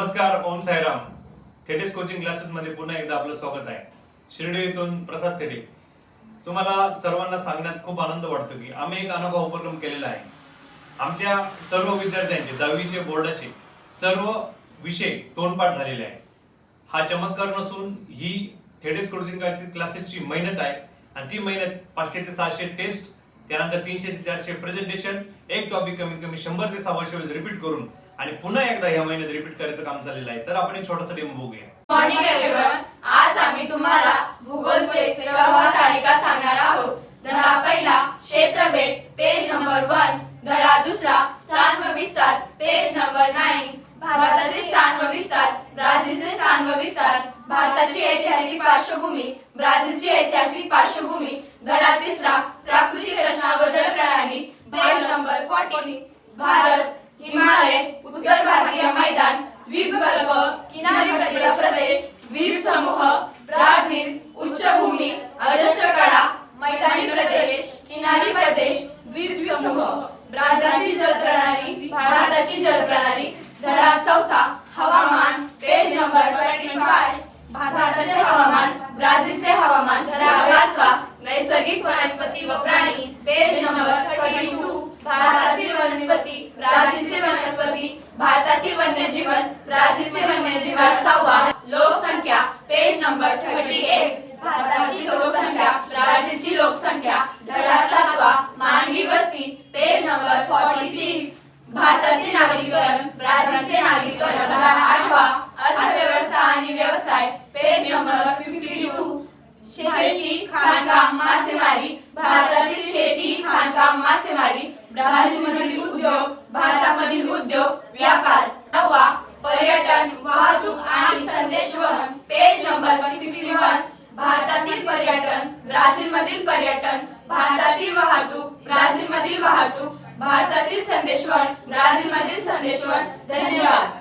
नमस्कार, Om Sairam. Thetis coaching classes मध्ये पुन्हा एकदा आपलं स्वागत आहे. शिर्डी येथून प्रसाद थेटे. तुम्हाला सर्वांना सांगण्यात खूप आनंद वाटतो की आम्ही एक अनोखा उपक्रम केलेला आहे. आमच्या सर्व विद्यार्थ्यांचे 10वीचे बोर्डाचे सर्व विषय तोंडपाठ झालेले आहे. हा चमत्कार नसून ही थेटिस कोचिंग क्लासेसची मेहनत आहे आणि ती मेहनत 500 ते 600 टेस्ट, त्यानंतर 300 ते 400 प्रेझेंटेशन, एक टॉपिक कमीत कमी 100 ते 125 वेळेस रिपीट करून आणि पुन्हा एकदा या महिन्यात रिपीट करायचं काम चाललेलं आहे. तर आपण एक छोटासा डेमो बघूया. मॉर्निंग एव्हरीवन, आज आम्ही तुम्हाला भूगोलचे प्रवाह तालिका सांगणार आहोत. धडा पहिला क्षेत्र बेट, पेज नंबर 1. धडा दुसरा स्थान व विस्तार, पेज नंबर 9. भारताचे स्थान व विस्तार, ब्राझीलचे स्थान व विस्तार, भारताची ऐतिहासिक पार्श्वभूमी, ब्राझीलची ऐतिहासिक पार्श्वभूमी. धडा तिसरा प्राकृतिक रचना व जलप्रणाली, पेज नंबर 40. भारत, हिमालय, उत्तर भारतीय मैदान, द्वीपकल्प, किनारपट्टीचा प्रदेश, द्वीप समूह, ब्राझील, उच्चभूमी, अजस्त्र कडा, मैदानी प्रदेश, किनारी प्रदेश, द्वीप समूह. ब्राझीलची जलप्रणाली, भारताची जलप्रणाली. धडा चौथा हवामान, पेज नंबर 25. भारताचे हवामान, ब्राझीलचे हवामान. धडा पाचवा नैसर्गिक वनस्पती व प्राणी, पेज नंबर 32. भारताची वनस्पती, ब्राझीलची वनस्पती, भारताची वन्यजीवन, ब्राझीलचे वन्यजीवन. 6वा लोकसंख्या, पेज नंबर 38. भारताची लोकसंख्या, ब्राझीलची लोकसंख्या. धडा 7वा मानवी वस्ती, पेज नंबर 46. भारताचे नागरीकरण, ब्राझीलचे नागरीकरण. धडा 8वा अर्थव्यवस्था आणि व्यवसाय, पेज नंबर 52. शेती, खाणकाम, मासेमारी, भारतातील शेती, खाणकाम, मासेमारी. ब्राझीलमधील उद्योग, भारतामधील उद्योग, व्यापार. 9वा पर्यटन, वाहतूक आणि संदेशवहन, पेज नंबर 61. भारतातील पर्यटन, ब्राझीलमधील पर्यटन, भारतातील वाहतूक, ब्राझीलमधील वाहतूक, भारतातील संदेशवहन, ब्राझीलमधील संदेशवहन. धन्यवाद.